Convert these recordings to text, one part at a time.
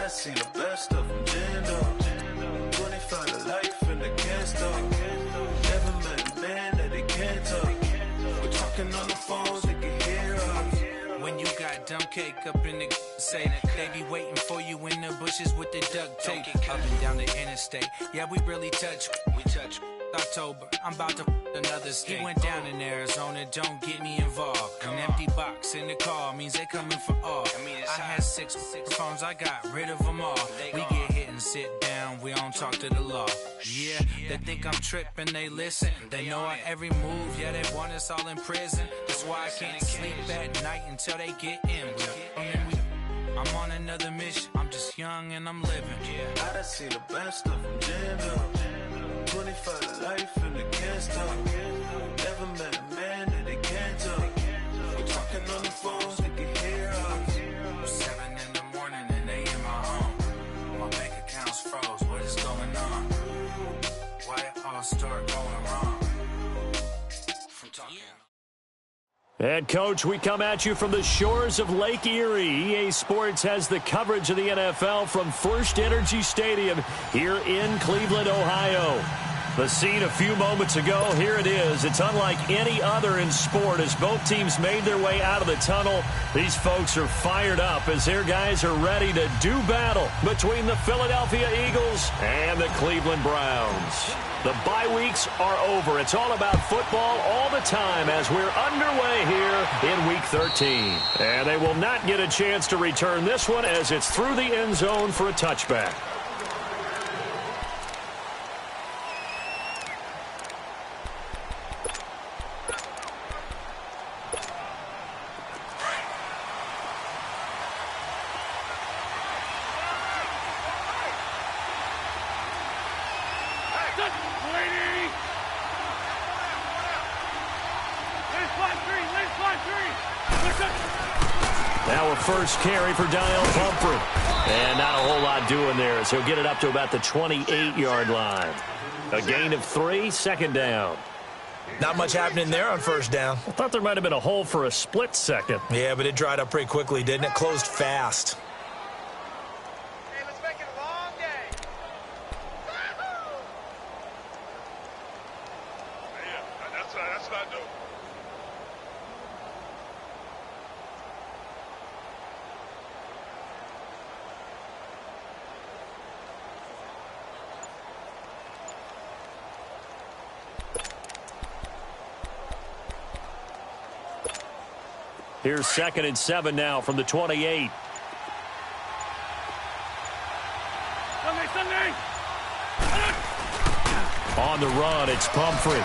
done seen the best of them, jammed up. 25 to life and they can't stop. Never met a man that they can't talk. We're talking on the phones, they can hear us. When you got dumb cake up in the say that they be waiting for you in the bushes with the duct tape. Up and down the interstate, yeah, we really touch. We touch. October, I'm about to another state. He went down in Arizona, don't get me involved. An empty box in the car means they coming for all. I had six phones, I got rid of them all. We get hit and sit down, we don't talk to the law. Yeah, they think I'm tripping, they listen. They know our every move, yeah, they want us all in prison. That's why I can't sleep at night until they get in. I'm on another mission, I'm just young and I'm living. I done seen the best of them, jammed up. 25 to life and they can't stop. Never met a man that they can't talk. We're talking on the phones, they can hear us. 7 in the morning and they in my home. My bank account's froze, what is going on? Why it all start going wrong? From talking. And, Coach, we come at you from the shores of Lake Erie. EA Sports has the coverage of the NFL from First Energy Stadium here in Cleveland, Ohio. The scene a few moments ago, here it is. It's unlike any other in sport as both teams made their way out of the tunnel. These folks are fired up as their guys are ready to do battle between the Philadelphia Eagles and the Cleveland Browns. The bye weeks are over. It's all about football all the time as we're underway here in Week 13. And they will not get a chance to return this one as it's through the end zone for a touchback. Now a first carry for Daniel Pumphrey. And not a whole lot doing there as he'll get it up to about the 28-yard line. A gain of 3, second down. Not much happening there on first down. I thought there might have been a hole for a split second. Yeah, but it dried up pretty quickly, didn't it? Closed fast. Hey, let's make it a long day. Yeah, that's what I do. Here's 2nd and 7 now from the 28. Sunday. On the run, it's Pumphrey.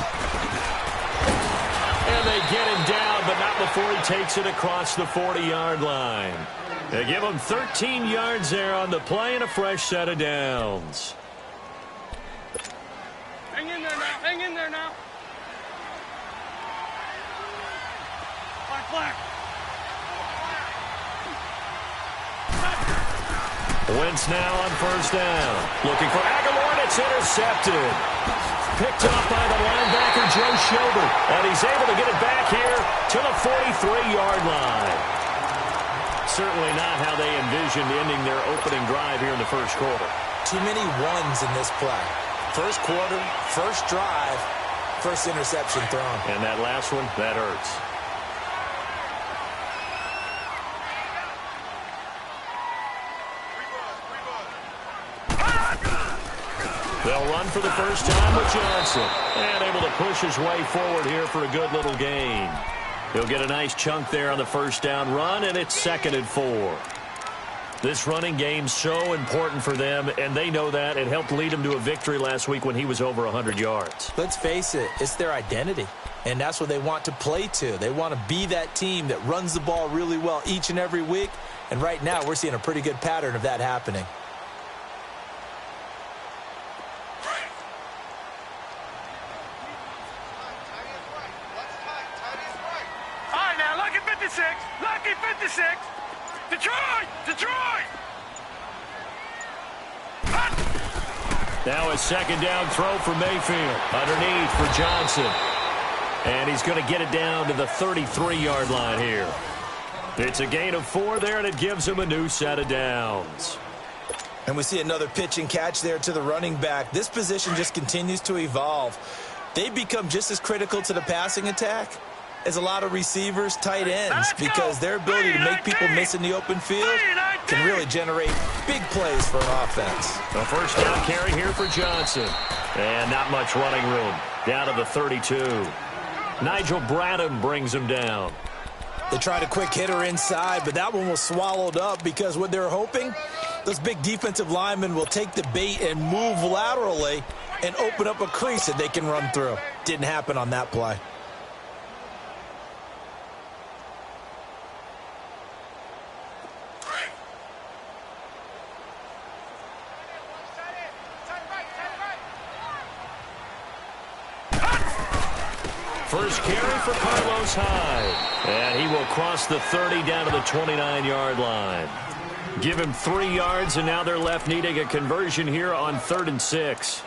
And they get him down, but not before he takes it across the 40-yard line. They give him 13 yards there on the play and a fresh set of downs. Hang in there now. Hang in there now. Black. Wentz now on first down. Looking for Aguilar, and it's intercepted. Picked up by the linebacker, Joe Schobert. And he's able to get it back here to the 43-yard line. Certainly not how they envisioned ending their opening drive here in the first quarter. Too many ones in this play. First quarter, first drive, first interception thrown. And that last one, that hurts. They'll run for the first time with Johnson. And able to push his way forward here for a good little gain. He'll get a nice chunk there on the first down run, and it's 2nd and 4. This running game's so important for them, and they know that. It helped lead them to a victory last week when he was over 100 yards. Let's face it, it's their identity. And that's what they want to play to. They want to be that team that runs the ball really well each and every week. And right now, we're seeing a pretty good pattern of that happening. Lucky 56. Detroit. Now a second down throw for Mayfield. Underneath for Johnson. And he's going to get it down to the 33-yard line here. It's a gain of 4 there, and it gives him a new set of downs. And we see another pitch and catch there to the running back. This position just continues to evolve. They become just as critical to the passing attack as a lot of receivers, tight ends, because their ability to make people miss in the open field can really generate big plays for an offense. The first down carry here for Johnson. And not much running room. Down to the 32. Nigel Bradham brings him down. They tried a quick hitter inside, but that one was swallowed up because what they're hoping, those big defensive linemen will take the bait and move laterally and open up a crease that they can run through. Didn't happen on that play. First carry for Carlos Hyde. And he will cross the 30 down to the 29-yard line. Give him 3 yards, and now they're left needing a conversion here on 3rd and 6.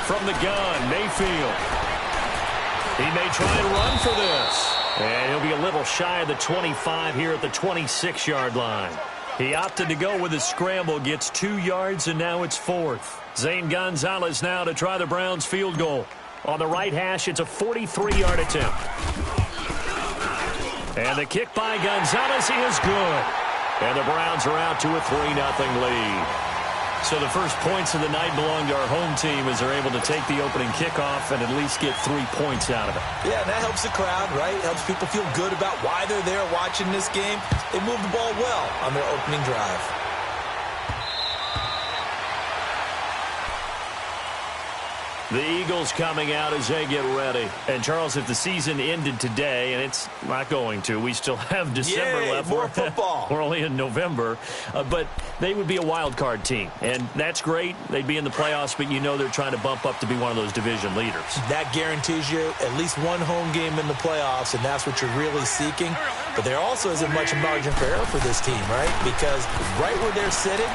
From the gun, Mayfield. He may try and run for this. And he'll be a little shy of the 25 here at the 26-yard line. He opted to go with a scramble, gets 2 yards, and now it's 4th. Zane Gonzalez now to try the Browns field goal. On the right hash, it's a 43-yard attempt. And the kick by Gonzalez is good. And the Browns are out to a 3-0 lead. So the first points of the night belong to our home team as they're able to take the opening kickoff and at least get 3 points out of it. Yeah, and that helps the crowd, right? Helps people feel good about why they're there watching this game. They moved the ball well on their opening drive. The Eagles coming out as they get ready. And, Charles, if the season ended today, and it's not going to, we still have December left. More football. We're only in November. But they would be a wild card team. And that's great. They'd be in the playoffs, but you know they're trying to bump up to be one of those division leaders. That guarantees you at least one home game in the playoffs, and that's what you're really seeking. But there also isn't much margin for error for this team, right? Because right where they're sitting,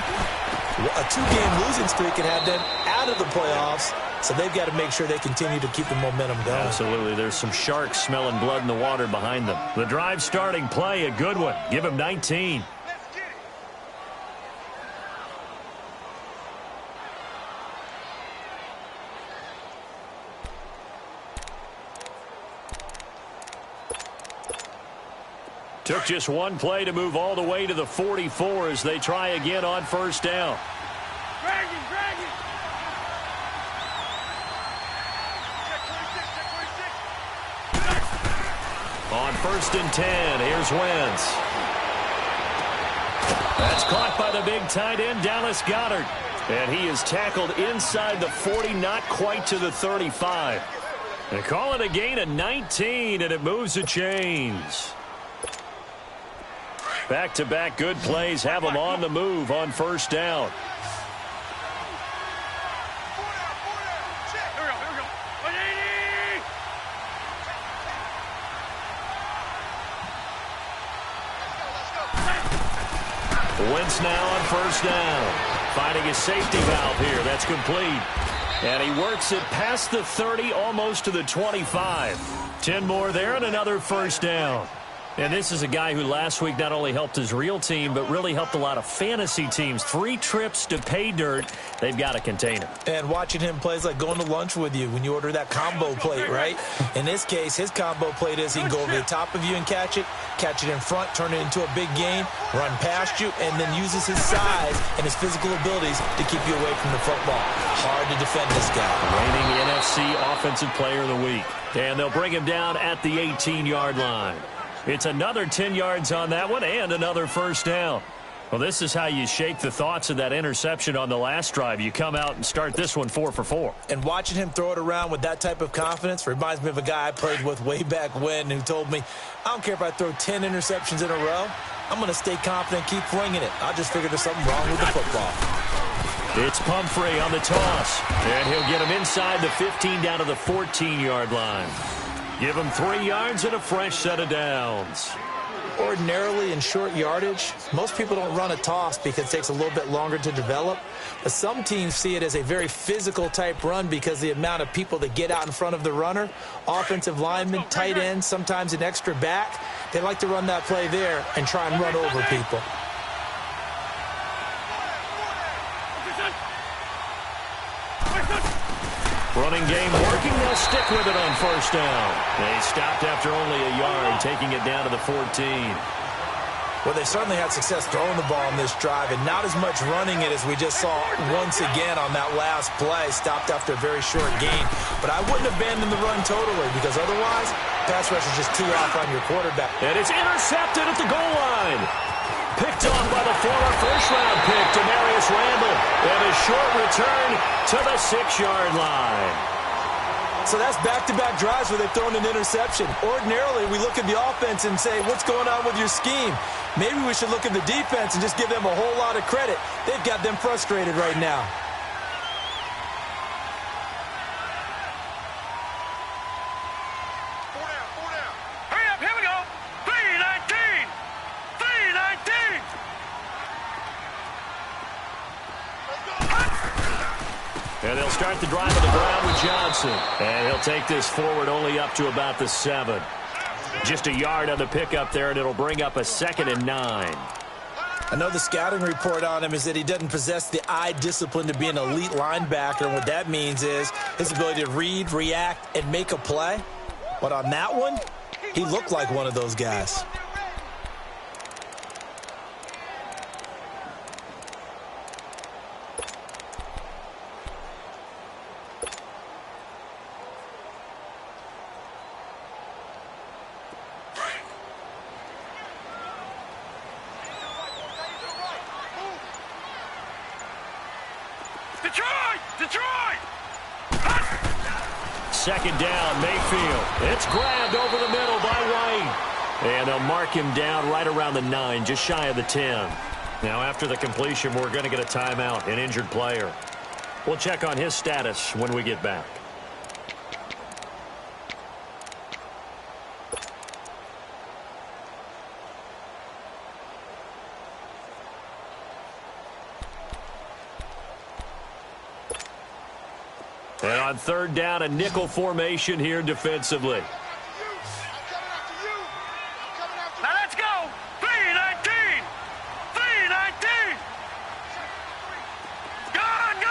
a 2-game losing streak can have them out of the playoffs. So they've got to make sure they continue to keep the momentum going. Absolutely. There's some sharks smelling blood in the water behind them. The drive starting play, a good one. Give him 19. Took just one play to move all the way to the 44 as they try again on first down. Drag it. On 1st and 10, here's Wentz. That's caught by the big tight end, Dallas Goedert. And he is tackled inside the 40, not quite to the 35. They call it a gain of 19, and it moves the chains. Back-to-back good plays have them on the move on first down. Wentz now on first down. Finding his safety valve here. That's complete. And he works it past the 30, almost to the 25. 10 more there and another first down. And this is a guy who last week not only helped his real team, but really helped a lot of fantasy teams. 3 trips to pay dirt. They've got to contain him. And watching him play is like going to lunch with you when you order that combo plate, right? In this case, his combo plate is he can go over the top of you and catch it in front, turn it into a big gain, run past you, and then uses his size and his physical abilities to keep you away from the football. Hard to defend this guy. Reigning NFC Offensive Player of the Week. And they'll bring him down at the 18-yard line. It's another 10 yards on that one and another first down. Well, this is how you shake the thoughts of that interception on the last drive. You come out and start this one 4 for 4. And watching him throw it around with that type of confidence reminds me of a guy I played with way back when who told me, I don't care if I throw 10 interceptions in a row. I'm going to stay confident, keep flinging it. I just figured there's something wrong with the football. It's Pumphrey on the toss. And he'll get him inside the 15 down to the 14-yard line. Give him 3 yards and a fresh set of downs. Ordinarily in short yardage, most people don't run a toss because it takes a little bit longer to develop. But some teams see it as a very physical type run because the amount of people that get out in front of the runner, offensive linemen, tight ends, sometimes an extra back, they like to run that play there and try and run over people. Running game working. They'll stick with it on first down. They stopped after only a yard, taking it down to the 14. Well, they certainly had success throwing the ball on this drive and not as much running it as we just saw once again on that last play. Stopped after a very short gain. But I wouldn't abandon the run totally because otherwise, pass rushers just tee off on your quarterback. And it's intercepted at the goal line. Picked off by the former first-round pick, Demarius Randall. And a short return to the 6-yard line. So that's back-to-back drives where they've thrown an interception. Ordinarily, we look at the offense and say, what's going on with your scheme? Maybe we should look at the defense and just give them a whole lot of credit. They've got them frustrated right now. Hurry up, here we go. 3-19. 3-19. And they'll start the drive on the ground with Johnson. And he'll take this forward only up to about the 7. Just a yard on the pickup there, and it'll bring up a 2nd and 9. I know the scouting report on him is that he doesn't possess the eye discipline to be an elite linebacker. And what that means is his ability to read, react, and make a play. But on that one, he looked like one of those guys. Detroit! 2nd down, Mayfield. It's grabbed over the middle by White. And they'll mark him down right around the 9, just shy of the 10. Now, after the completion, we're going to get a timeout, an injured player. We'll check on his status when we get back. And on 3rd down, a nickel formation here defensively. Now let's go. 3-19. 3-19. Gone.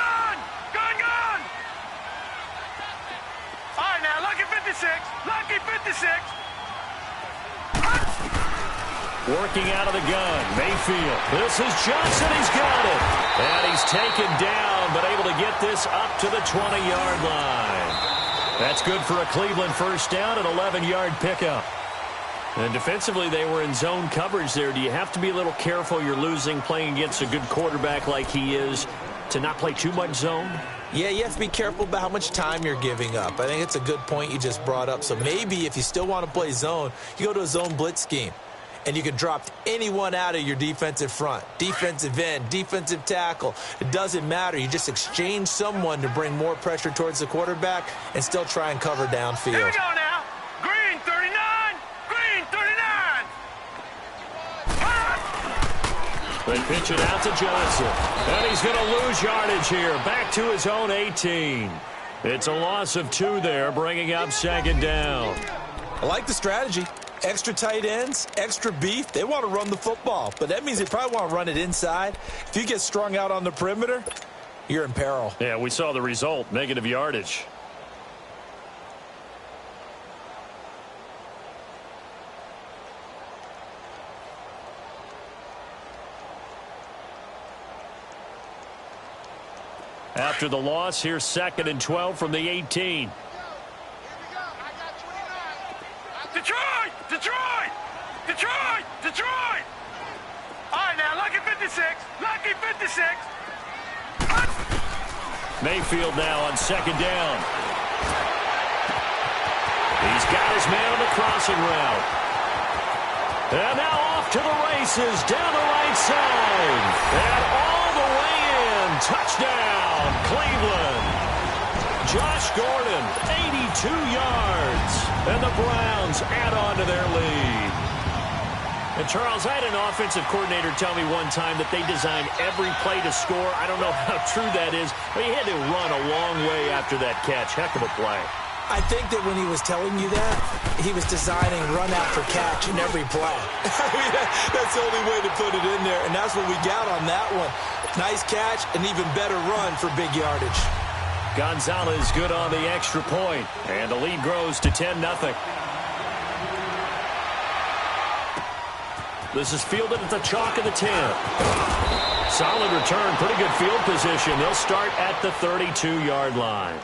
All right, now, lucky 56. Lucky 56. Working out of the gun, Mayfield. This is Johnson. He's got it. And he's taken down, but able to get this up to the 20-yard line. That's good for a Cleveland first down, an 11-yard pickup. And defensively, they were in zone coverage there. Do you have to be a little careful you're losing playing against a good quarterback like he is to not play too much zone? Yeah, you have to be careful about how much time you're giving up. I think it's a good point you just brought up. So maybe if you still want to play zone, you go to a zone blitz scheme. And you can drop anyone out of your defensive front, defensive end, defensive tackle. It doesn't matter. You just exchange someone to bring more pressure towards the quarterback and still try and cover downfield. Here we go now. Green 39. Green 39. They pitch it out to Johnson. And he's going to lose yardage here. Back to his own 18. It's a loss of 2 there, bringing up 2nd down. I like the strategy. Extra tight ends, extra beef. They want to run the football, but that means they probably want to run it inside. If you get strung out on the perimeter, you're in peril. Yeah, we saw the result, negative yardage. After the loss, here's 2nd and 12 from the 18. Detroit! All right, now, lucky 56. Lucky 56. Mayfield now on 2nd down. He's got his man on the crossing route. And now off to the races down the right side. And all the way in touchdown, Cleveland. Josh Gordon, 82 yards. And the Browns add on to their lead. And, Charles, I had an offensive coordinator tell me one time that they designed every play to score. I don't know how true that is, but he had to run a long way after that catch. Heck of a play. I think that when he was telling you that, he was designing run after catch in every play. That's the only way to put it in there, and that's what we got on that one. Nice catch, an even better run for big yardage. Gonzalez good on the extra point, and the lead grows to 10-0. This is fielded at the chalk of the 10. Solid return, pretty good field position. They'll start at the 32-yard line.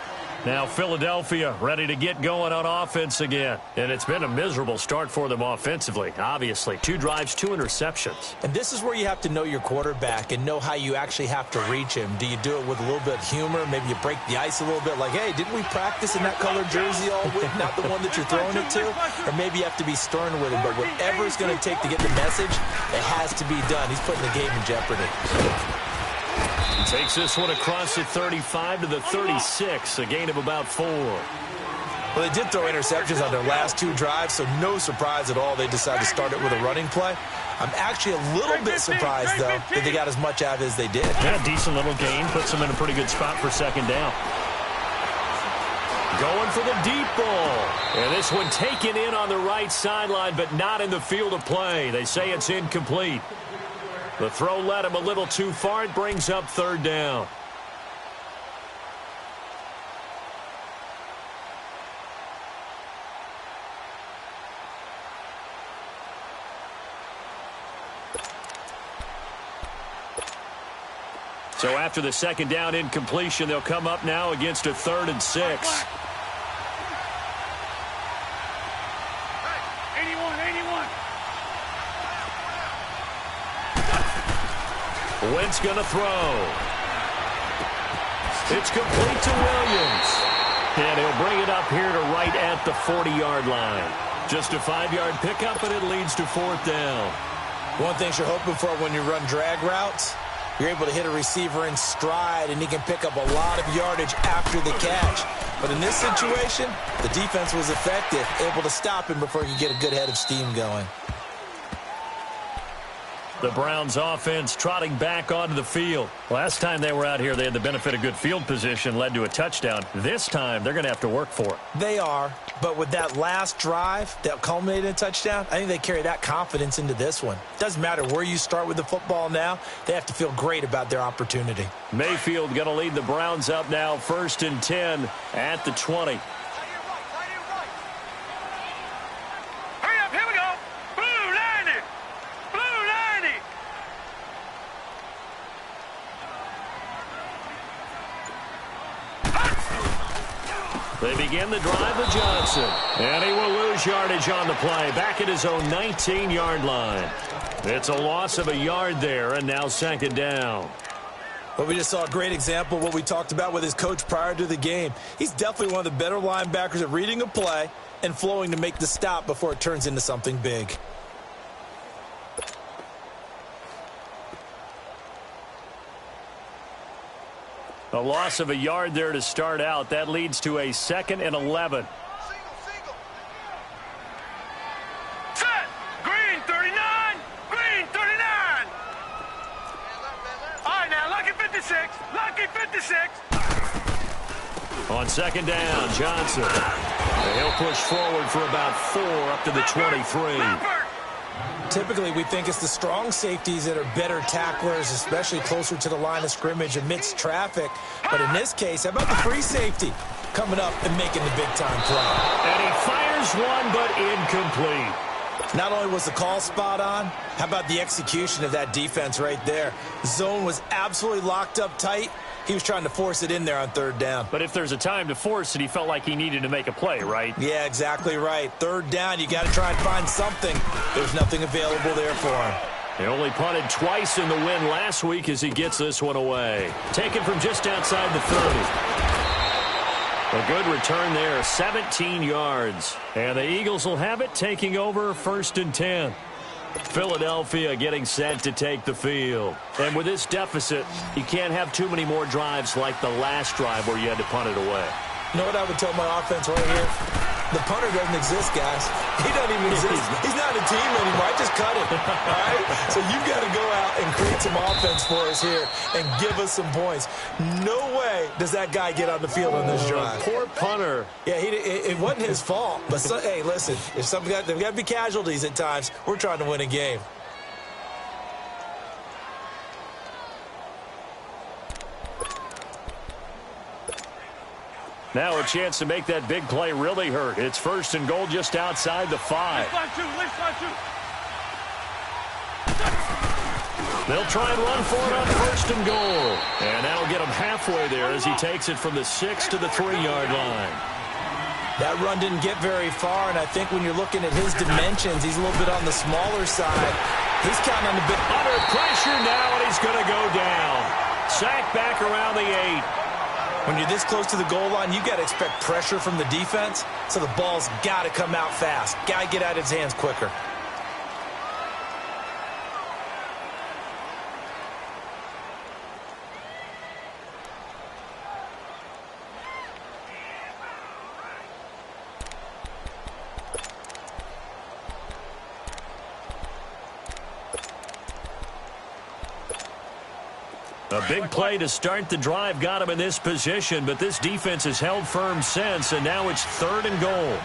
Now Philadelphia ready to get going on offense again. And it's been a miserable start for them offensively, obviously. 2 drives, 2 interceptions. And this is where you have to know your quarterback and know how you actually have to reach him. Do you do it with a little bit of humor? Maybe you break the ice a little bit like, hey, didn't we practice in that colored jersey all week? Not the one that you're throwing it to? Or maybe you have to be stern with him. But whatever it's going to take to get the message, it has to be done. He's putting the game in jeopardy. He takes this one across the 35 to the 36, a gain of about 4. Well, they did throw interceptions on their last 2 drives, so no surprise at all they decided to start it with a running play. I'm actually a little bit surprised, though, that they got as much out of it as they did. Yeah, decent little gain. Puts them in a pretty good spot for second down. Going for the deep ball. And this one taken in on the right sideline, but not in the field of play. They say it's incomplete. The throw led him a little too far. It brings up third down. So after the second down incompletion, they'll come up now against a 3rd and 6. 81. Wentz going to throw. It's complete to Williams. And he'll bring it up here to right at the 40-yard line. Just a 5-yard pickup, and it leads to 4th down. One thing you're hoping for when you run drag routes, you're able to hit a receiver in stride, and he can pick up a lot of yardage after the catch. But in this situation, the defense was effective, able to stop him before he could get a good head of steam going. The Browns offense trotting back onto the field. Last time they were out here, they had the benefit of good field position, led to a touchdown. This time, they're going to have to work for it. They are, but with that last drive that culminated in a touchdown, I think they carry that confidence into this one. Doesn't matter where you start with the football now, they have to feel great about their opportunity. Mayfield going to lead the Browns up now, 1st and 10 at the 20. They begin the drive with Johnson. And he will lose yardage on the play. Back at his own 19-yard line. It's a loss of a yard there, and now 2nd down. Well, we just saw a great example of what we talked about with his coach prior to the game. He's definitely one of the better linebackers at reading a play and flowing to make the stop before it turns into something big. A loss of a yard there to start out. That leads to a 2nd and 11. Set! Green 39! Green 39! All right, now, lucky 56. Lucky 56. On 2nd down, Johnson. And he'll push forward for about 4 up to the 23. Typically, we think it's the strong safeties that are better tacklers, especially closer to the line of scrimmage amidst traffic. But in this case, how about the free safety coming up and making the big-time play? And he fires one, but incomplete. Not only was the call spot on, how about the execution of that defense right there? The zone was absolutely locked up tight. He was trying to force it in there on 3rd down. But if there's a time to force it, he felt like he needed to make a play, right? Yeah, exactly right. 3rd down, you got to try and find something. There's nothing available there for him. He only punted twice in the win last week as he gets this one away. Taken from just outside the 30. A good return there, 17 yards. And the Eagles will have it, taking over 1st and 10. Philadelphia getting set to take the field. And with this deficit, you can't have too many more drives like the last drive where you had to punt it away. You know what I would tell my offense right here? The punter doesn't exist, guys. He doesn't even exist. He's not a team anymore. I just cut him, all right? So you've got to go out and create some offense for us here and give us some points. No way does that guy get on the field on this drive. Poor punter. Yeah, it wasn't his fault. But, hey, listen, if there's got to be casualties at times. We're trying to win a game. Now a chance to make that big play really hurt. It's 1st and goal just outside the 5. They'll try and run for it on 1st and goal. And that'll get him halfway there as he takes it from the 6 to the 3-yard line. That run didn't get very far, and I think when you're looking at his dimensions, he's a little bit on the smaller side. He's counting on the big... Under pressure now, and he's going to go down. Sacked back around the 8. When you're this close to the goal line, you've got to expect pressure from the defense, so the ball's got to come out fast. Got to get out of his hands quicker. A big play to start the drive got him in this position, but this defense has held firm since, and now it's 3rd and goal.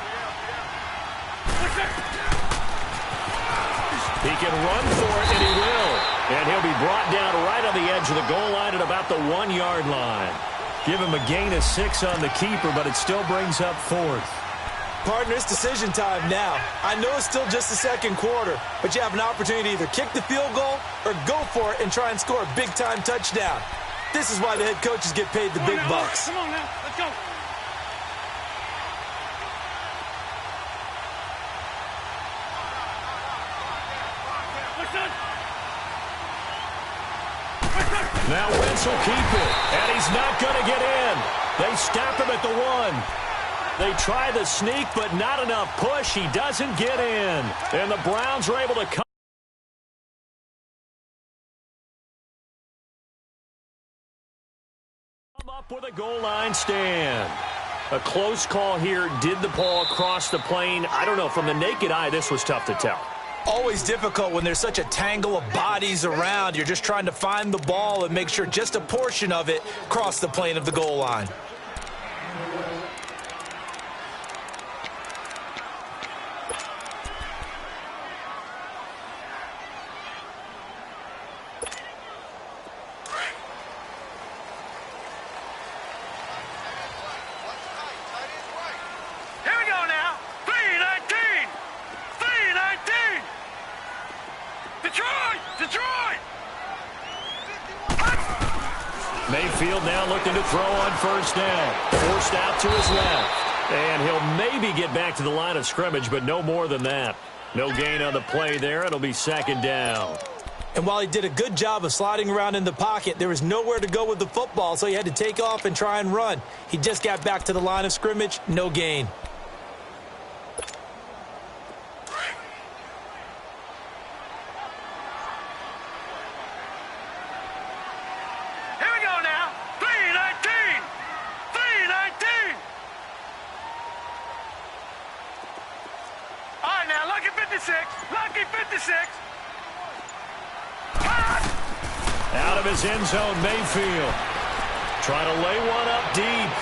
He can run for it, and he will. And he'll be brought down right on the edge of the goal line at about the 1-yard line. Give him a gain of 6 on the keeper, but it still brings up 4th. Partner, it's decision time now. I know it's still just the 2nd quarter, but you have an opportunity to either kick the field goal or go for it and try and score a big-time touchdown. This is why the head coaches get paid the big bucks. Come on now, let's go. Now Wentz will keep it, and he's not going to get in. They stop him at the 1. They try the sneak, but not enough push. He doesn't get in. And the Browns are able to come up with a goal line stand. A close call here. Did the ball cross the plane? I don't know. From the naked eye, this was tough to tell. Always difficult when there's such a tangle of bodies around. You're just trying to find the ball and make sure just a portion of it crossed the plane of the goal line. Mayfield now looking to throw on 1st down. Forced out to his left. And he'll maybe get back to the line of scrimmage, but no more than that. No gain on the play there. It'll be 2nd down. And while he did a good job of sliding around in the pocket, there was nowhere to go with the football, so he had to take off and try and run. He just got back to the line of scrimmage. No gain. Lucky 56. Out of his end zone, Mayfield. Trying to lay one up deep.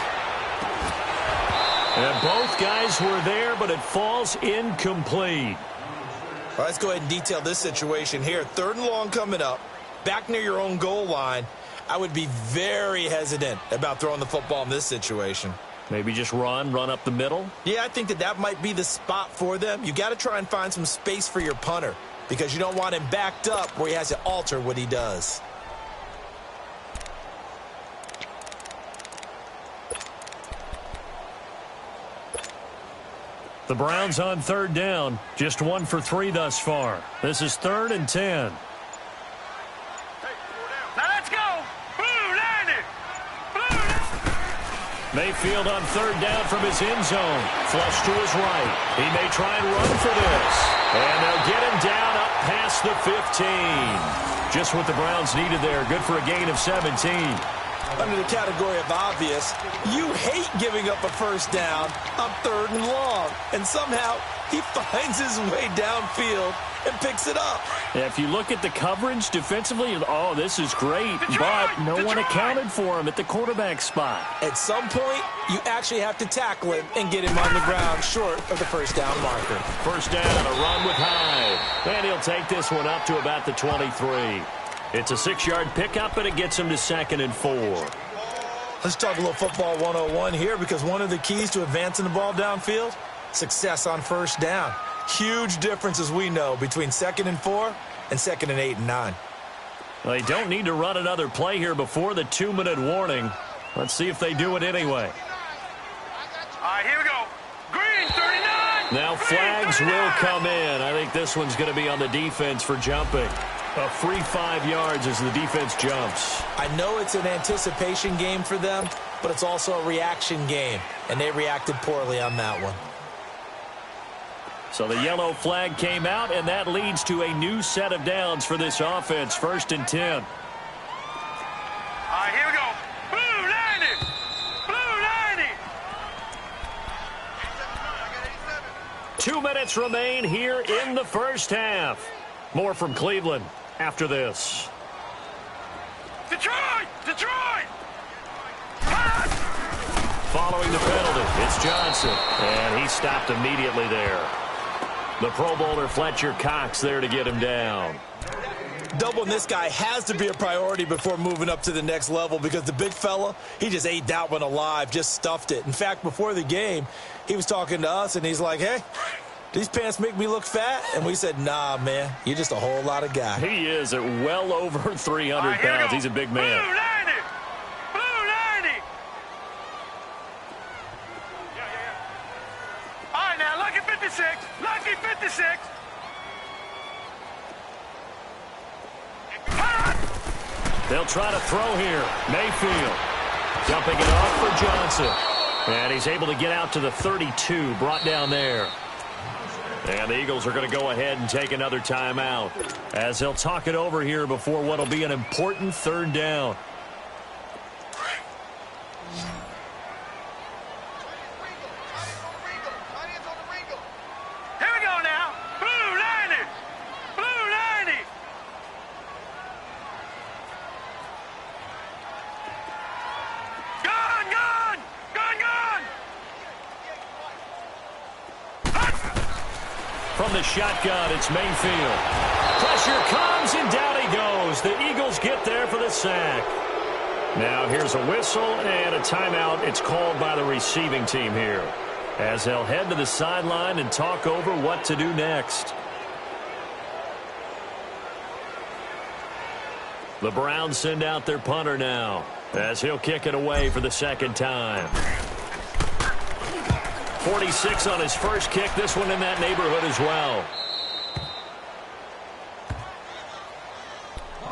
And both guys were there, but it falls incomplete. All right, let's go ahead and detail this situation here. 3rd and long coming up. Back near your own goal line. I would be very hesitant about throwing the football in this situation. Maybe just run up the middle? Yeah, I think that might be the spot for them. You got to try and find some space for your punter because you don't want him backed up where he has to alter what he does. The Browns on 3rd down. Just 1 for 3 thus far. This is 3rd and 10. Now let's go. Blue 90. Blue 90. Mayfield on third down from his end zone. Flush to his right. He may try and run for this. And they'll get him down up past the 15. Just what the Browns needed there. Good for a gain of 17. Under the category of obvious, you hate giving up a first down on third and long. And somehow he finds his way downfield and picks it up. Yeah, if you look at the coverage defensively, oh, this is great. But no one accounted for him at the quarterback spot. At some point, you actually have to tackle him and get him on the ground short of the first down marker. First down, a run with Hyde. And he'll take this one up to about the 23. It's a 6-yard pickup, and it gets him to 2nd and 4. Let's talk a little football 101 here, because one of the keys to advancing the ball downfield, success on first down. Huge difference, as we know, between 2nd and 4 and 2nd and 8 and 9. Well, they don't need to run another play here before the 2-minute warning. Let's see if they do it anyway. All right, here we go. Green, 39. Now flags will come in. I think this one's going to be on the defense for jumping. A free 5 yards as the defense jumps. I know it's an anticipation game for them, but it's also a reaction game, and they reacted poorly on that one. So the yellow flag came out, and that leads to a new set of downs for this offense. 1st and 10. All right, here we go. Blue 90. Blue 90. 2 minutes remain here in the first half. More from Cleveland after this. Detroit! Detroit! Following the penalty, it's Johnson. And he stopped immediately there. The Pro Bowler Fletcher Cox there to get him down. Doubling this guy has to be a priority before moving up to the next level, because the big fella, he just ate that one alive, just stuffed it. In fact, before the game, he was talking to us, and he's like, hey, these pants make me look fat? And we said, nah, man, you're just a whole lot of guy. He is at well over 300 pounds. He's a big man. Blue 90. Blue 90. All right, now, lucky 56. Lucky 56. They'll try to throw here. Mayfield jumping it off for Johnson. And he's able to get out to the 32, brought down there. And the Eagles are going to go ahead and take another timeout as they'll talk it over here before what will be an important 3rd down. Here we go now. Blue 90. Blue 90. Gone, gone. Gone, gone. From the shotgun, it's Mayfield. Pressure comes, and down he goes. The Eagles get there for the sack. Now here's a whistle and a timeout. It's called by the receiving team here, as they'll head to the sideline and talk over what to do next. The Browns send out their punter now, as he'll kick it away for the 2nd time. 46 on his first kick. This one in that neighborhood as well.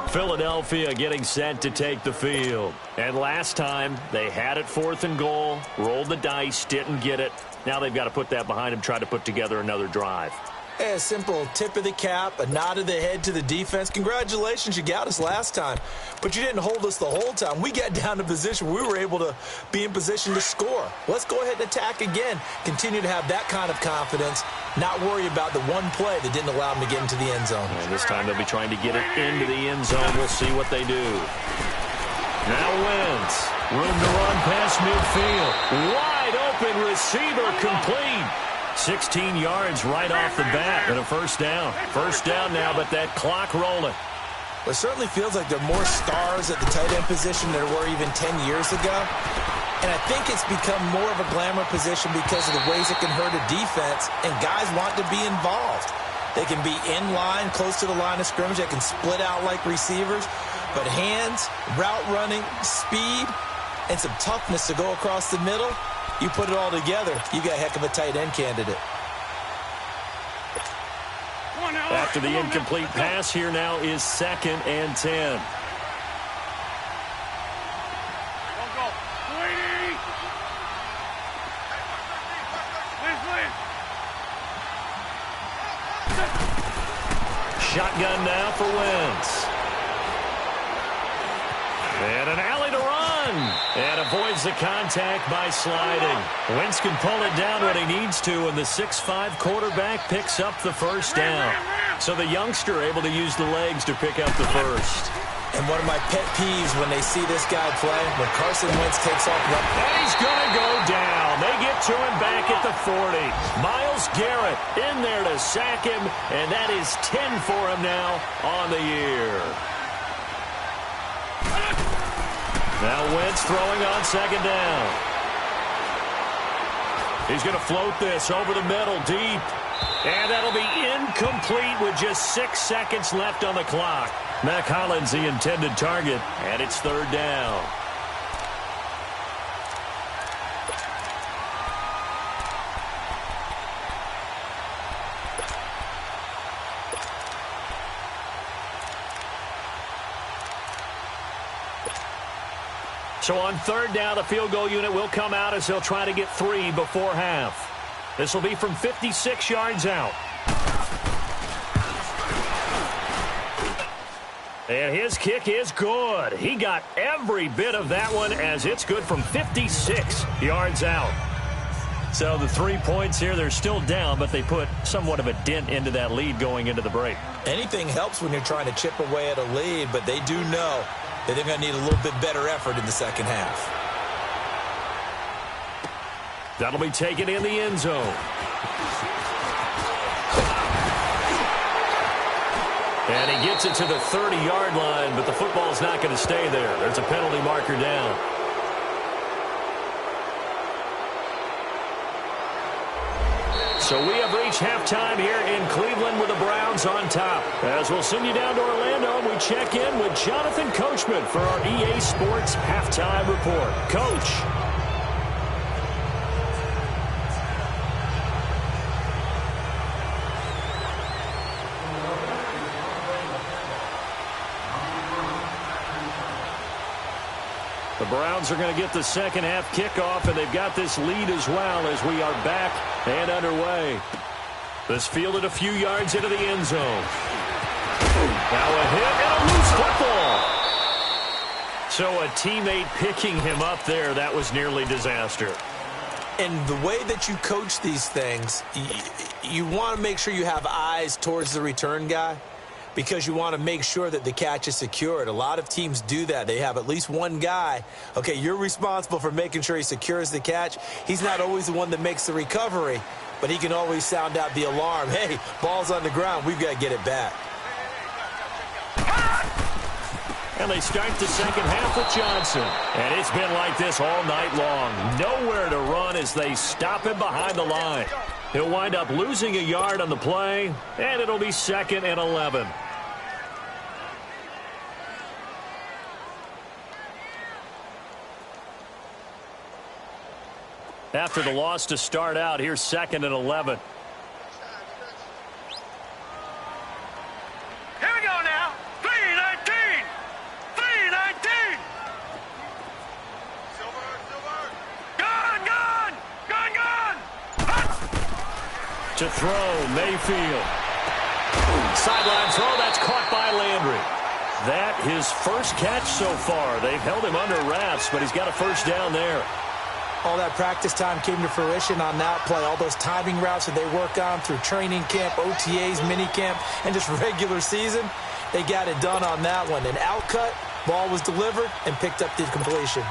Philadelphia getting set to take the field. And last time, they had it 4th and goal, rolled the dice, didn't get it. Now they've got to put that behind them, try to put together another drive. A simple tip of the cap, a nod of the head to the defense. Congratulations, you got us last time. But you didn't hold us the whole time. We got down to position. We were able to be in position to score. Let's go ahead and attack again. Continue to have that kind of confidence. Not worry about the one play that didn't allow them to get into the end zone. And this time they'll be trying to get it into the end zone. We'll see what they do. Now Wentz. Room to run past midfield. Wide open receiver, complete. 16 yards right off the bat and a first down. First down now, but that clock rolling. It certainly feels like there are more stars at the tight end position than there were even 10 years ago. And I think it's become more of a glamour position because of the ways it can hurt a defense, and guys want to be involved. They can be in line, close to the line of scrimmage. They can split out like receivers. But hands, route running, speed, and some toughness to go across the middle, you put it all together, you got a heck of a tight end candidate. After the incomplete pass, here now is 2nd and 10. shotgun now for Wentz. And an alley to run. And avoids the contact by sliding. Wentz can pull it down when he needs to, and the 6'5" quarterback picks up the first down. So the youngster able to use the legs to pick up the first. And one of my pet peeves when they see this guy play, when Carson Wentz takes off. And he's going to go down. They get to him back at the 40. Myles Garrett in there to sack him, and that is 10 for him now on the year. Now Wentz throwing on second down. He's going to float this over the middle deep. And that'll be incomplete with just 6 seconds left on the clock. Mack Hollins the intended target, and it's third down. So on third down, the field goal unit will come out as they'll try to get 3 before half. This will be from 56 yards out. And his kick is good. He got every bit of that one as it's good from 56 yards out. So the 3 points here, they're still down, but they put somewhat of a dent into that lead going into the break. Anything helps when you're trying to chip away at a lead, but they do know that they're going to need a little bit better effort in the second half. That'll be taken in the end zone. And he gets it to the 30-yard line, but the football's not going to stay there. There's a penalty marker down. So we have reached halftime here in Cleveland with the Browns on top. As we'll send you down to Orlando, we check in with Jonathan Coachman for our EA Sports Halftime Report. Coach. The Browns are going to get the second half kickoff, and they've got this lead as well as we are back and underway. This fielded a few yards into the end zone. Now a hit and a loose football. So a teammate picking him up there, that was nearly disaster. And the way that you coach these things, you want to make sure you have eyes towards the return guy, because you want to make sure that the catch is secured. A lot of teams do that. They have at least one guy. Okay, you're responsible for making sure he secures the catch. He's not always the one that makes the recovery, but he can always sound out the alarm. Hey, ball's on the ground. We've got to get it back. And they start the second half with Johnson. And it's been like this all night long. Nowhere to run as they stop him behind the line. He'll wind up losing a yard on the play, and it'll be 2nd and 11. After the loss to start out, here's 2nd and 11. Here we go now. 3-19. 3-19. Silver. Gone. To throw, Mayfield. Sideline throw, that's caught by Landry. That his first catch so far. They've held him under wraps, but he's got a first down there. All that practice time came to fruition on that play. All those timing routes that they work on through training camp, OTAs, minicamp, and just regular season, they got it done on that one. An outcut, ball was delivered, and picked up the completion.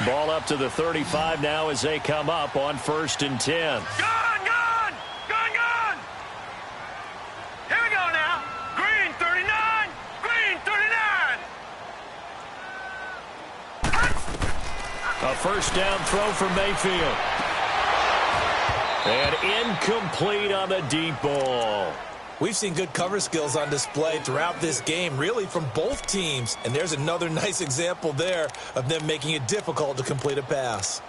Ball up to the 35 now as they come up on 1st and 10. Gone. Here we go now. Green 39. Green 39. A first down throw for Mayfield. And incomplete on the deep ball. We've seen good cover skills on display throughout this game, really from both teams. And there's another nice example there of them making it difficult to complete a pass.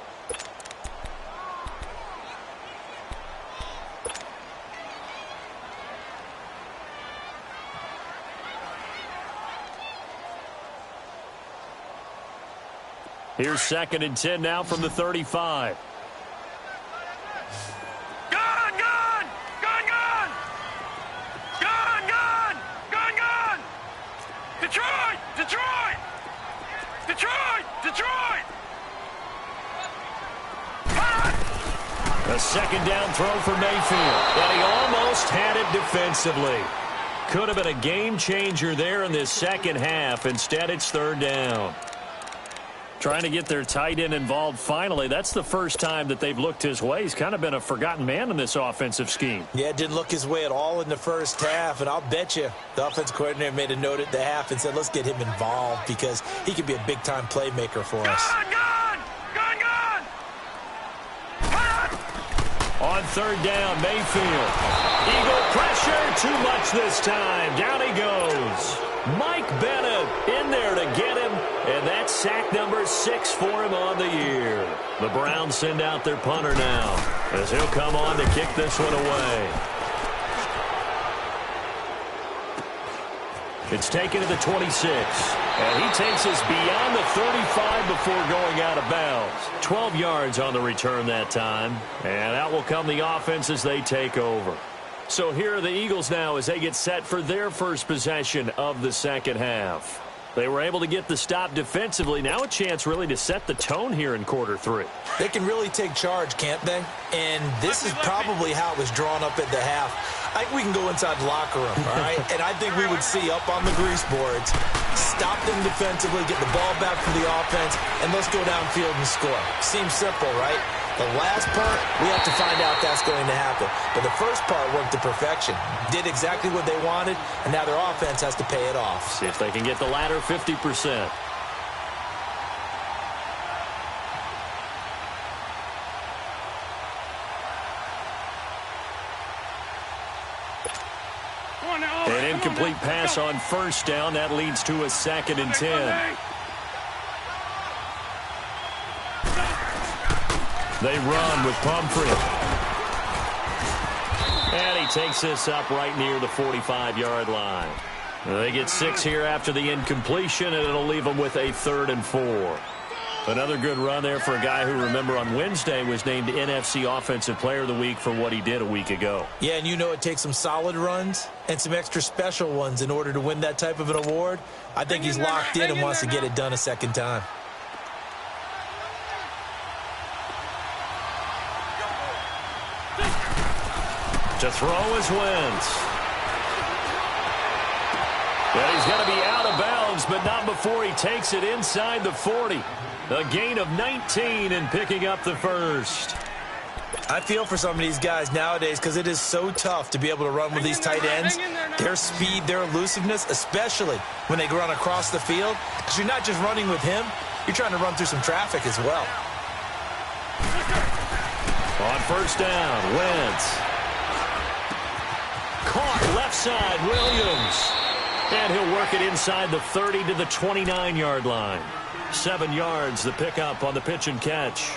Here's 2nd and 10 now from the 35. Detroit! Detroit! Detroit! Detroit! A second down throw for Mayfield. And he almost had it defensively. Could have been a game changer there in this second half. Instead, it's third down. Trying to get their tight end involved finally. That's the first time that they've looked his way. He's kind of been a forgotten man in this offensive scheme. Yeah, it didn't look his way at all in the first half, and I'll bet you the offensive coordinator made a note at the half and said, let's get him involved because he could be a big-time playmaker for us. Gun! Gun! Gun! On third down, Mayfield. Eagle pressure, too much this time. Down he goes. Mike Bennett in there to get him, and that's sack number 6 for him on the year. The Browns send out their punter now as he'll come on to kick this one away. It's taken to the 26, and he takes us beyond the 35 before going out of bounds. 12 yards on the return that time, and out will come the offense as they take over. So here are the Eagles now as they get set for their first possession of the second half. They were able to get the stop defensively. Now a chance really to set the tone here in quarter 3. They can really take charge, can't they? And this is probably how it was drawn up at the half. I think we can go inside the locker room, all right? And I think we would see up on the grease boards, stop them defensively, get the ball back for the offense, and let's go downfield and score. Seems simple, right? The last part, we have to find out that's going to happen. But the first part worked to perfection. Did exactly what they wanted, and now their offense has to pay it off. See if they can get the latter 50%. An incomplete pass on first down. That leads to a 2nd and 10. They run with Pumphrey. And he takes this up right near the 45-yard line. They get 6 here after the incompletion, and it'll leave them with a 3rd and 4. Another good run there for a guy who, remember, on Wednesday was named NFC Offensive Player of the Week for what he did a week ago. Yeah, and you know it takes some solid runs and some extra special ones in order to win that type of an award. I think he's locked in and wants to get it done a second time. To throw is Wentz. And he's going to be out of bounds, but not before he takes it inside the 40. A gain of 19 and picking up the first. I feel for some of these guys nowadays because it is so tough to be able to run with these tight ends. Their speed, their elusiveness, especially when they run across the field. Because you're not just running with him, you're trying to run through some traffic as well. On first down, Wentz. Caught left side, Williams. And he'll work it inside the 30 to the 29-yard line. 7 yards, the pickup on the pitch and catch.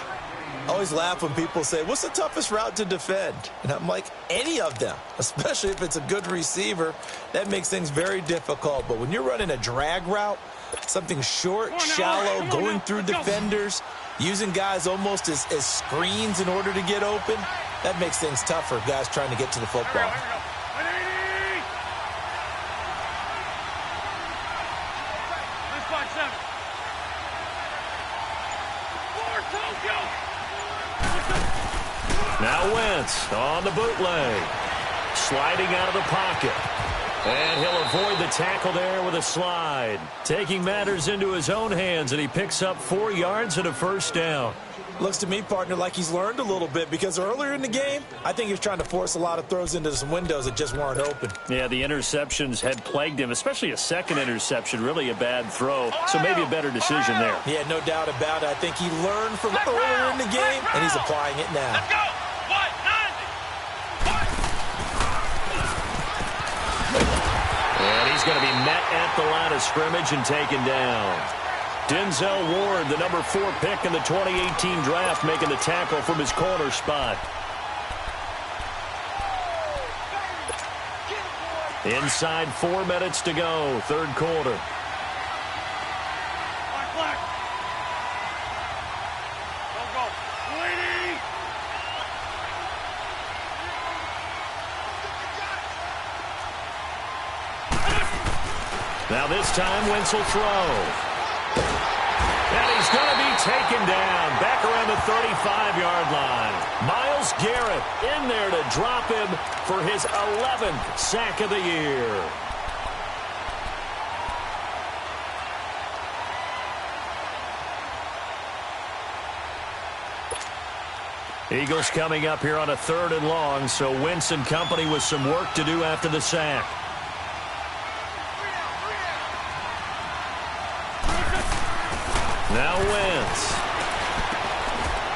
I always laugh when people say, what's the toughest route to defend? And I'm like, any of them, especially if it's a good receiver. That makes things very difficult. But when you're running a drag route, something short, shallow, going through defenders, using guys almost as screens in order to get open, that makes things tough for guys trying to get to the football. Now Wentz on the bootleg. Sliding out of the pocket. And he'll avoid the tackle there with a slide. Taking matters into his own hands, and he picks up 4 yards and a first down. Looks to me, partner, like he's learned a little bit because earlier in the game, I think he was trying to force a lot of throws into some windows that just weren't open. Yeah, the interceptions had plagued him, especially a second interception, really a bad throw. So maybe a better decision there. Yeah, no doubt about it. I think he learned from earlier in the game, and he's applying it now. Let's go! What? 90! And he's going to be met at the line of scrimmage and taken down. Denzel Ward, the number 4 pick in the 2018 draft, making the tackle from his corner spot. Inside 4 minutes to go, third quarter. Black. Go. Lady! Now this time Wentz will throw. And he's going to be taken down back around the 35-yard line. Myles Garrett in there to drop him for his 11th sack of the year. Eagles coming up here on a 3rd and long, so Wentz and company with some work to do after the sack. Now Wentz.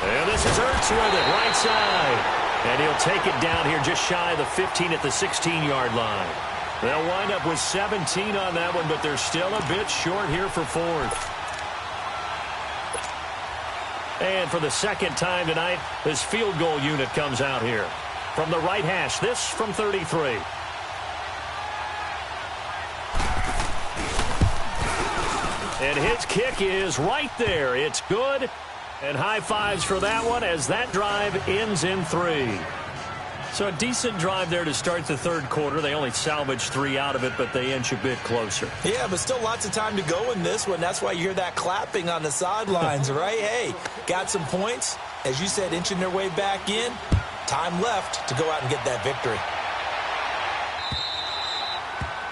And this is Ertz with it, right side. And he'll take it down here just shy of the 15 at the 16-yard line. They'll wind up with 17 on that one, but they're still a bit short here for 4th. And for the second time tonight, this field goal unit comes out here. From the right hash, this from 33. And his kick is right there. It's good. And high fives for that one as that drive ends in 3. So a decent drive there to start the 3rd quarter. They only salvaged 3 out of it, but they inch a bit closer. Yeah, but still lots of time to go in this one. That's why you hear that clapping on the sidelines, right? Hey, got some points. As you said, inching their way back in. Time left to go out and get that victory.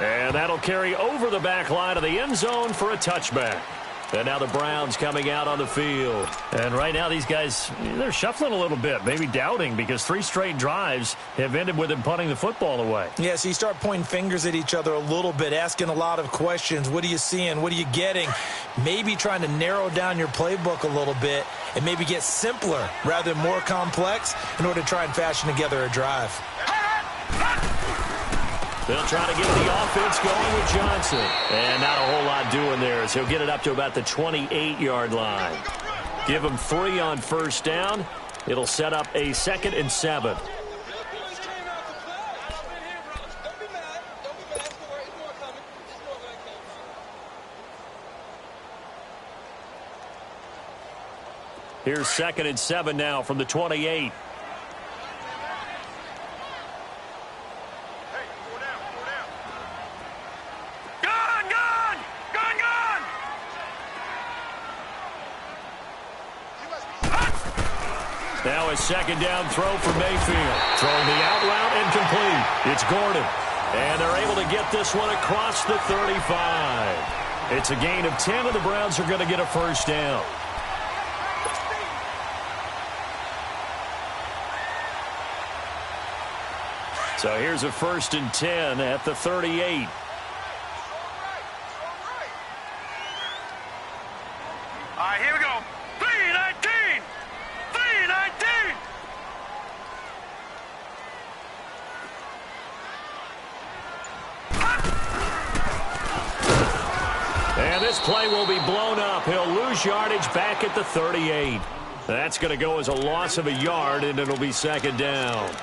And that'll carry over the back line of the end zone for a touchback. And now the Browns coming out on the field. And right now these guys, they're shuffling a little bit, maybe doubting, because 3 straight drives have ended with them punting the football away. Yeah, so you start pointing fingers at each other a little bit, asking a lot of questions. What are you seeing? What are you getting? Maybe trying to narrow down your playbook a little bit and maybe get simpler rather than more complex in order to try and fashion together a drive. They'll try to get the offense going with Johnson. And not a whole lot doing there as he'll get it up to about the 28-yard line. Give him 3 on 1st down. It'll set up a 2nd and 7. Here's 2nd and 7 now from the 28. Now a 2nd down throw for Mayfield. Throwing the out route and complete. It's Gordon. And they're able to get this one across the 35. It's a gain of 10, and the Browns are going to get a 1st down. So here's a 1st and 10 at the 38. All right, here we go. 3-19. 3-19. And this play will be blown up. He'll lose yardage back at the 38. That's going to go as a loss of a yard, and it'll be 2nd down.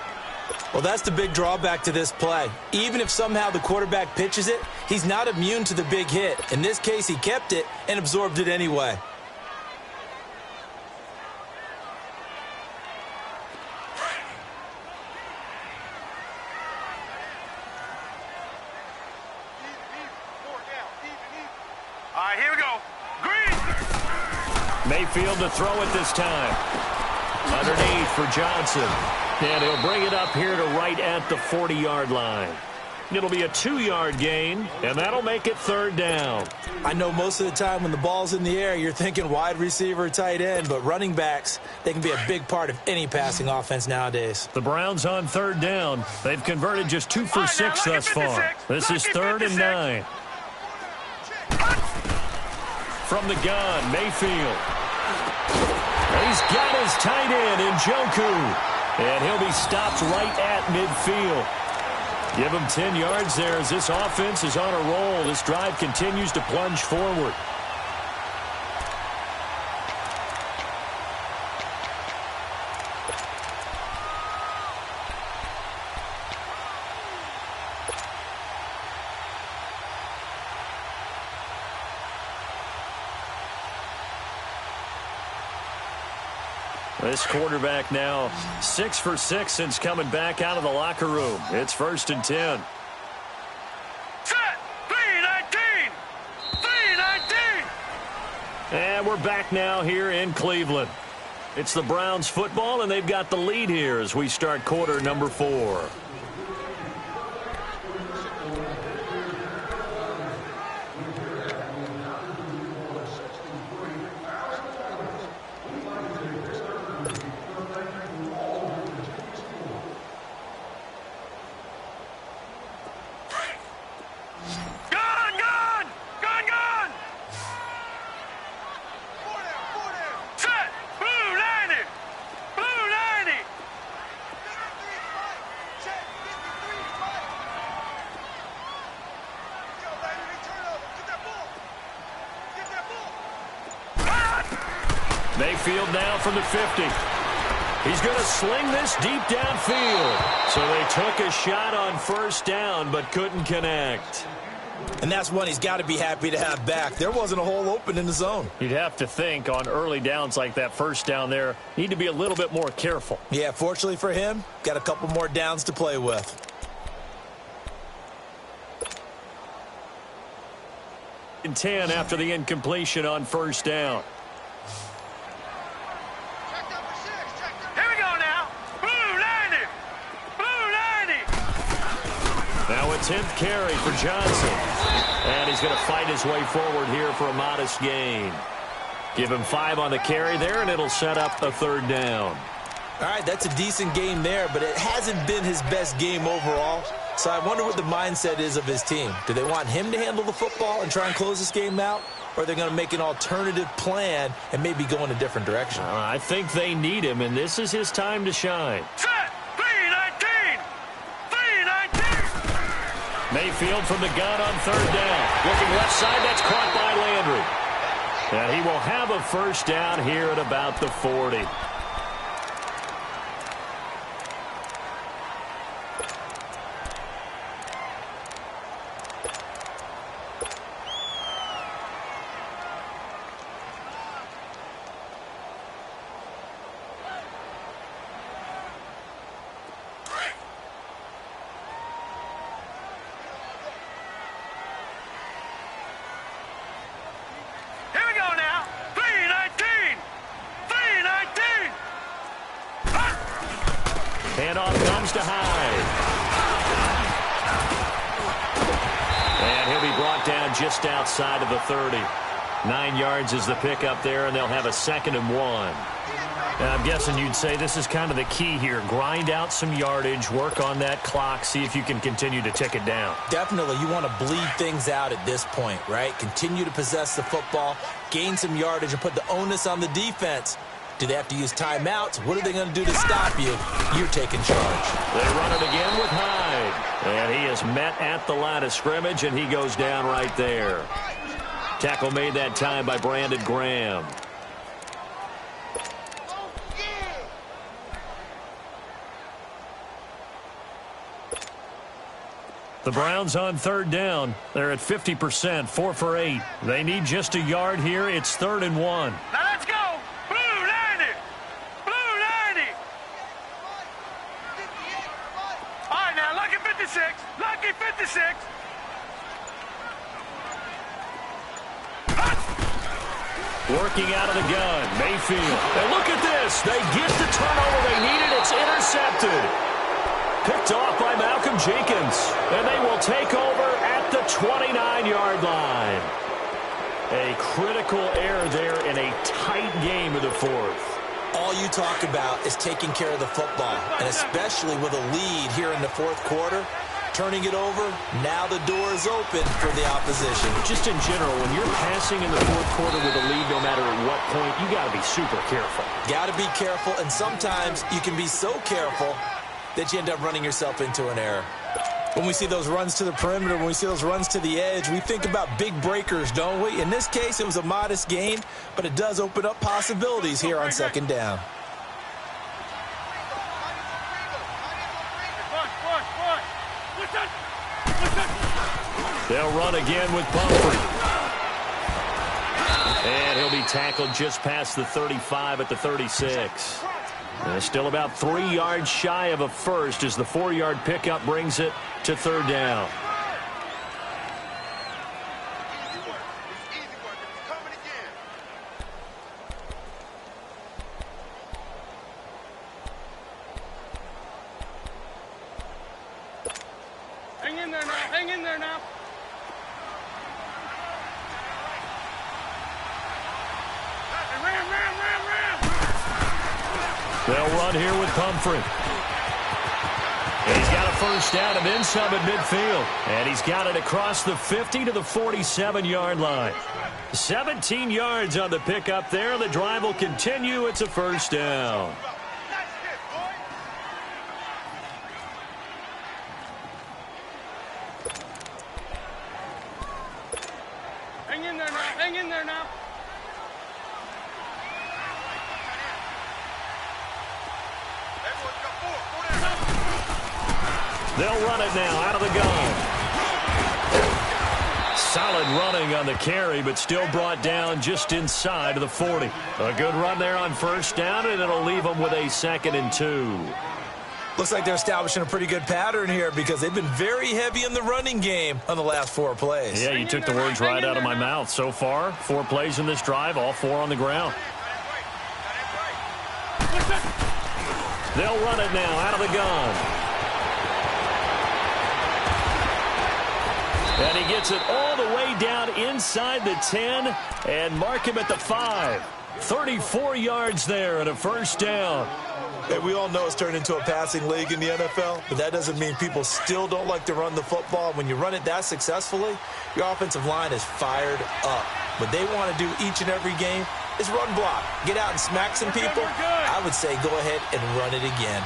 Well, that's the big drawback to this play. Even if somehow the quarterback pitches it, he's not immune to the big hit. In this case, he kept it and absorbed it anyway. All right, here we go. Green. Mayfield to throw it this time. Underneath for Johnson. And he'll bring it up here to right at the 40-yard line. It'll be a 2-yard gain, and that'll make it 3rd down. I know most of the time when the ball's in the air, you're thinking wide receiver, tight end, but running backs, they can be a big part of any passing offense nowadays. The Browns on 3rd down. They've converted just 2 for 6 thus far. This is 3rd and 9. From the gun, Mayfield. He's got his tight end in Njoku. And he'll be stopped right at midfield. Give him 10 yards there as this offense is on a roll. This drive continues to plunge forward. This quarterback now 6 for 6 since coming back out of the locker room. It's 1st and 10. Set. 3-19. And we're back now here in Cleveland. It's the Browns football, and they've got the lead here as we start quarter number 4. Mayfield now from the 50. He's going to sling this deep downfield. So they took a shot on first down but couldn't connect. And that's one he's got to be happy to have back. There wasn't a hole open in the zone. You'd have to think on early downs like that first down there, need to be a little bit more careful. Yeah, fortunately for him, got a couple more downs to play with. And 10 after the incompletion on first down. Now a 10th carry for Johnson. And he's going to fight his way forward here for a modest gain. Give him 5 on the carry there, and it'll set up a third down. All right, that's a decent game there, but it hasn't been his best game overall. So I wonder what the mindset is of his team. Do they want him to handle the football and try and close this game out? Or are they going to make an alternative plan and maybe go in a different direction? I think they need him, and this is his time to shine. Mayfield from the gun on third down. Looking left side, that's caught by Landry. And he will have a first down here at about the 40. Handoff comes to Hyde. And he'll be brought down just outside of the 30. 9 yards is the pickup there, and they'll have a 2nd and 1. And I'm guessing you'd say this is kind of the key here. Grind out some yardage, work on that clock, see if you can continue to tick it down. Definitely. You want to bleed things out at this point, right? Continue to possess the football, gain some yardage, and put the onus on the defense. Do they have to use timeouts? What are they going to do to stop you? You're taking charge. They run it again with Hyde. And he is met at the line of scrimmage, and he goes down right there. Tackle made that time by Brandon Graham. The Browns on third down. They're at 50%, 4 for 8. They need just a yard here. It's 3rd and 1. Now let's go. Blue 90. Blue 90. All right, now, lucky 56. Lucky 56. Working out of the gun, Mayfield. And look at this. They get the turnover they needed. It's intercepted. Picked off by Malcolm Jenkins. And they will take over at the 29-yard line. A critical error there in a tight game of the 4th. All you talk about is taking care of the football, and especially with a lead here in the 4th quarter. Turning it over, now the door is open for the opposition. Just in general, when you're passing in the 4th quarter with a lead, no matter at what point, you got to be super careful. Got to be careful, and sometimes you can be so careful that you end up running yourself into an error. When we see those runs to the perimeter, when we see those runs to the edge, we think about big breakers, don't we? In this case, it was a modest gain, but it does open up possibilities here on 2nd down. They'll run again with Pumphrey. And he'll be tackled just past the 35 at the 36. And still about 3 yards shy of a first as the 4-yard pickup brings it to 3rd down. in there now. Hang in there now. Ram. They'll run here with Pumphrey. And he's got a first down and then some at midfield. And he's got it across the 50 to the 47-yard line. 17 yards on the pickup there. The drive will continue. It's a first down. Hang in there now. Hang in there now. They'll run it now out of the gun. Solid running on the carry, but still brought down just inside of the 40. A good run there on first down, and it'll leave them with a 2nd and 2. Looks like they're establishing a pretty good pattern here because they've been very heavy in the running game on the last 4 plays. Yeah, you took the words right out of my mouth. So far, 4 plays in this drive, all 4 on the ground. They'll run it now out of the gun. And he gets it all the way down inside the 10 and mark him at the 5. 34 yards there and a first down. And we all know it's turned into a passing league in the NFL, but that doesn't mean people still don't like to run the football. When you run it that successfully, your offensive line is fired up. What they want to do each and every game is run block. Get out and smack some people. I would say go ahead and run it again.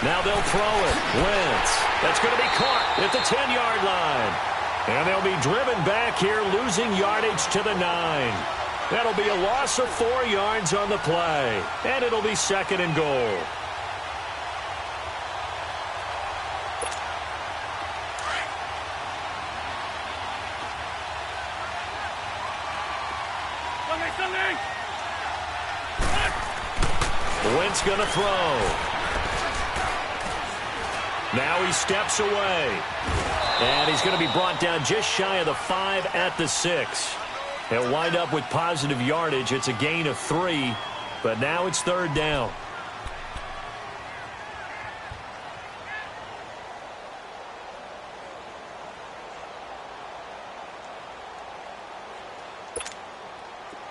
Now they'll throw it. Wentz. That's going to be caught at the 10-yard line. And they'll be driven back here, losing yardage to the 9. That'll be a loss of 4 yards on the play. And it'll be 2nd and goal. Wentz going to throw. Now he steps away. And he's going to be brought down just shy of the 5 at the 6. He'll wind up with positive yardage. It's a gain of 3, but now it's 3rd down.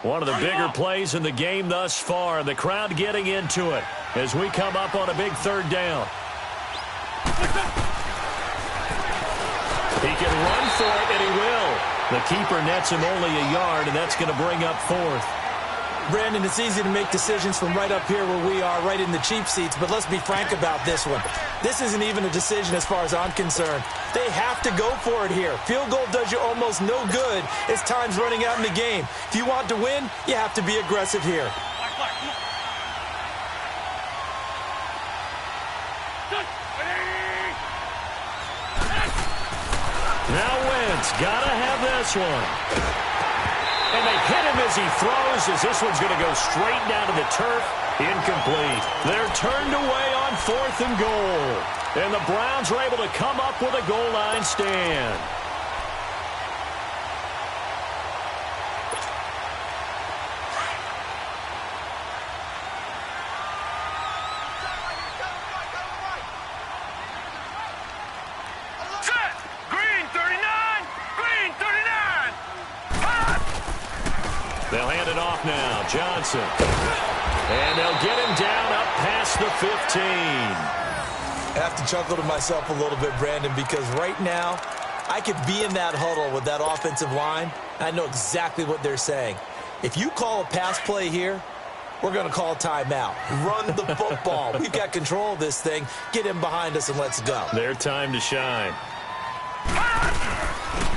One of the bigger plays in the game thus far. The crowd getting into it as we come up on a big 3rd down. He can run for it, and he will. The keeper nets him only a yard, and that's going to bring up 4th. Brandon, it's easy to make decisions from right up here where we are, right in the cheap seats, but let's be frank about this one. This isn't even a decision as far as I'm concerned. They have to go for it here. Field goal does you almost no good as time's running out in the game. If you want to win, you have to be aggressive here. Now Wentz gotta have this one. And they hit him as he throws, as this one's going to go straight down to the turf. Incomplete. They're turned away on 4th and goal. And the Browns are able to come up with a goal line stand. They'll hand it off now. Johnson. And they'll get him down up past the 15. I have to chuckle to myself a little bit, Brandon, because right now I could be in that huddle with that offensive line. I know exactly what they're saying. If you call a pass play here, we're going to call timeout. Run the football. We've got control of this thing. Get him behind us and let's go. Their time to shine.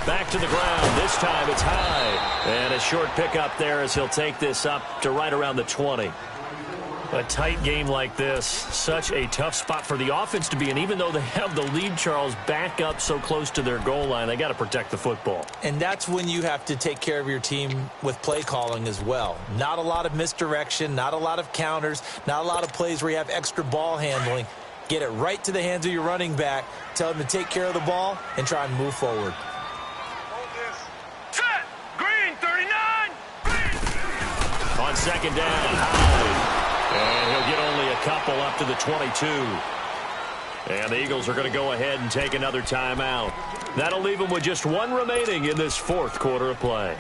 Back to the ground. This time it's high. And a short pickup there as he'll take this up to right around the 20. A tight game like this, such a tough spot for the offense to be in. Even though they have the lead, Charles, back up so close to their goal line, they got to protect the football. And that's when you have to take care of your team with play calling as well. Not a lot of misdirection, not a lot of counters, not a lot of plays where you have extra ball handling. Get it right to the hands of your running back. Tell him to take care of the ball and try and move forward. Set! Green, 39! Green! On second down, Hyde. And he'll get only a couple up to the 22. And the Eagles are going to go ahead and take another timeout. That'll leave them with just one remaining in this fourth quarter of play.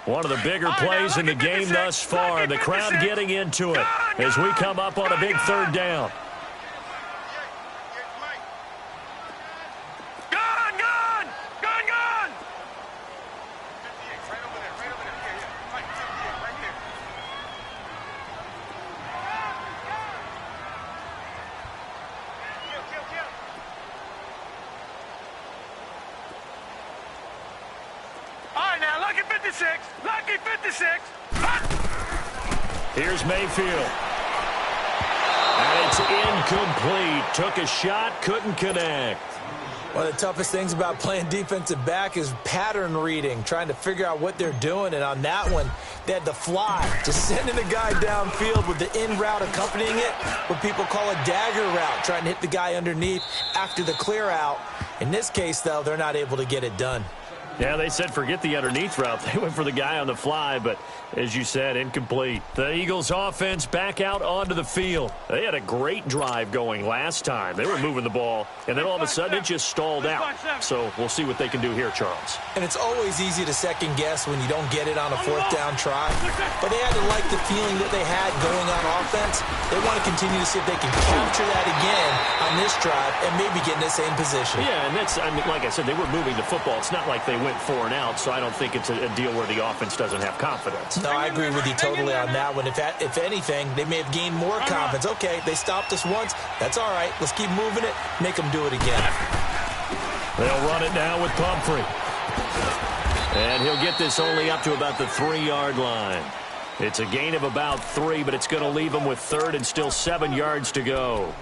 One of the bigger plays in the game thus far. The crowd getting into it as we come up on a big third down. Lucky 56. Here's Mayfield. And it's incomplete. Took a shot, couldn't connect. One of the toughest things about playing defensive back is pattern reading, trying to figure out what they're doing. And on that one, they had the fly, just sending the guy downfield with the in route accompanying it, what people call a dagger route, trying to hit the guy underneath after the clear out. In this case, though, they're not able to get it done. Yeah, they said forget the underneath route. They went for the guy on the fly, but as you said, incomplete. The Eagles offense back out onto the field. They had a great drive going last time. They were moving the ball, and then all of a sudden it just stalled out. So we'll see what they can do here, Charles. And it's always easy to second guess when you don't get it on a fourth down try. But they had to like the feeling that they had going on offense. They want to continue to see if they can capture that again on this drive and maybe get in the same position. Yeah, and that's, I mean, like I said, they were moving the football. It's not like they went 4 and out, so I don't think it's a deal where the offense doesn't have confidence. No, I agree with you totally on that one. If anything, they may have gained more confidence. Okay, they stopped us once. That's all right. Let's keep moving it. Make them do it again. They'll run it now with Pumphrey. And he'll get this only up to about the 3-yard line. It's a gain of about 3, but it's going to leave them with 3rd and still 7 yards to go.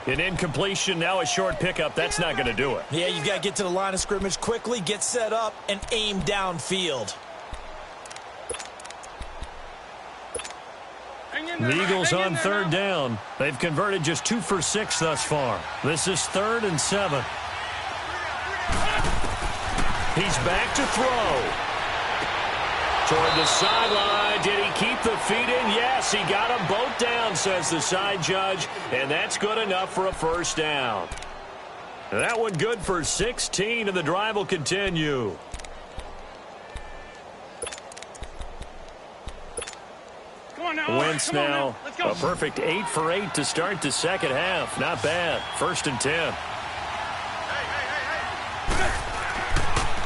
An incompletion, now a short pickup. That's not going to do it. Yeah, you got to get to the line of scrimmage quickly, get set up, and aim downfield. The Eagles on 3rd down. They've converted just 2 for 6 thus far. This is 3rd and 7. He's back to throw. Toward the sideline. Did he keep the feet in? Yes, he got them both down, says the side judge. And that's good enough for a first down. That one good for 16, and the drive will continue. Wentz now, a perfect 8 for 8 to start the second half. Not bad. 1st and 10.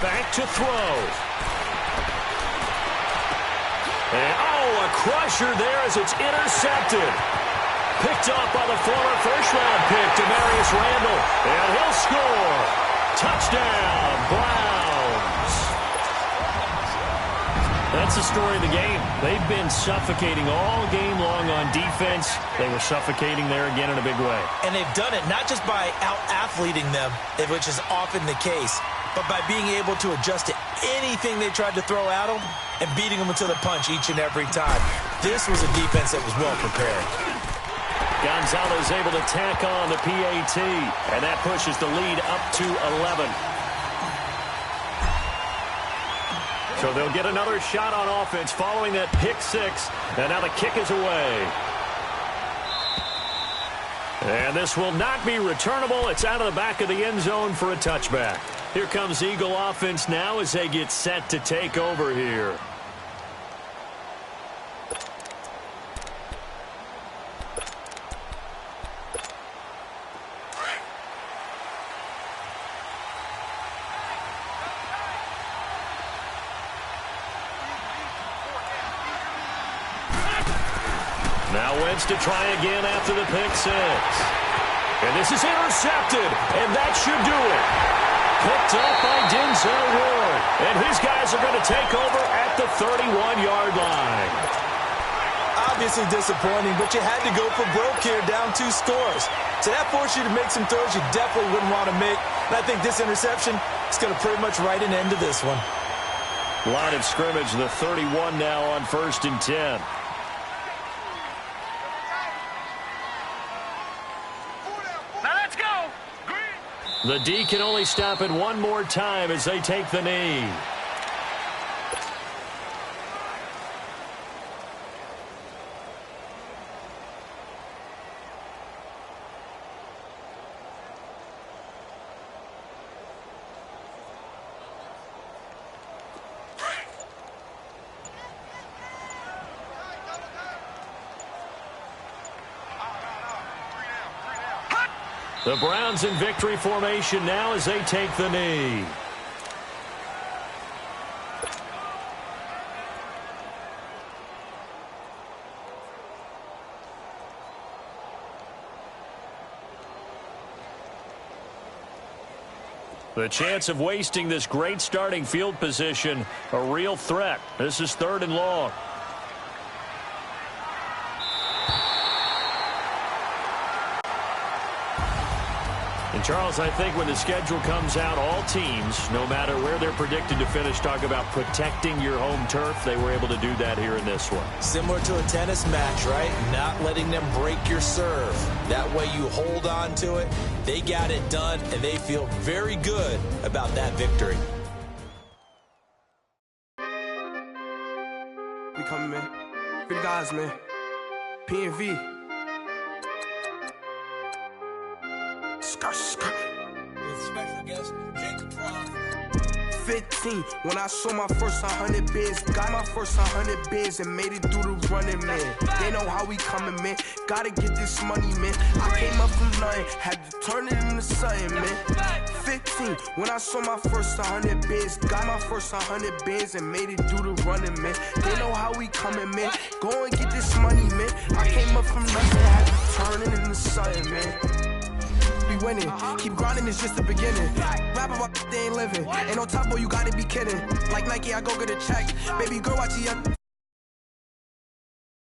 Back to throw. And, a crusher there as it's intercepted. Picked up by the former first-round pick, Demarius Randall. And he'll score. Touchdown, Browns. That's the story of the game. They've been suffocating all game long on defense. They were suffocating there again in a big way. And they've done it not just by out-athleting them, which is often the case, but by being able to adjust to anything they tried to throw at them and beating them until the punch each and every time. This was a defense that was well prepared. Gonzalez able to tack on the PAT, and that pushes the lead up to 11. So they'll get another shot on offense following that pick 6, and now the kick is away. And this will not be returnable. It's out of the back of the end zone for a touchback. Here comes Eagle offense now as they get set to take over here. Now Wentz to try again after the pick 6. And this is intercepted, and that should do it. Picked up by Denzel Ward. And his guys are going to take over at the 31-yard line. Obviously disappointing, but you had to go for broke here, down 2 scores. So that forced you to make some throws you definitely wouldn't want to make. And I think this interception is going to pretty much write an end to this one. Line of scrimmage, the 31 now on 1st and 10. The D can only stop it one more time as they take the knee. The Browns in victory formation now as they take the knee. The chance of wasting this great starting field position, a real threat. This is 3rd and long. And Charles, I think when the schedule comes out, all teams, no matter where they're predicted to finish, talk about protecting your home turf. They were able to do that here in this one. Similar to a tennis match, right? Not letting them break your serve. That way you hold on to it. They got it done, and they feel very good about that victory. We coming, man. For the guys, man. PNV. 15 when I saw my first 100 bids, got my first 100 bids and made it through the running, man. They know how we coming, man. Gotta get this money, man. I came up from nothing, had to turn it into something, man. 15 when I saw my first 100 bids, got my first 100 bids and made it through the running, man. They know how we coming, man. Go and get this money, man. I came up from nothing, had to turn it into something, man. We winning, keep grinding, it's just the beginning. Rap about they ain't living, ain't no top boy, you gotta be kidding. Like Nike, I go get a check. Baby girl, watch you.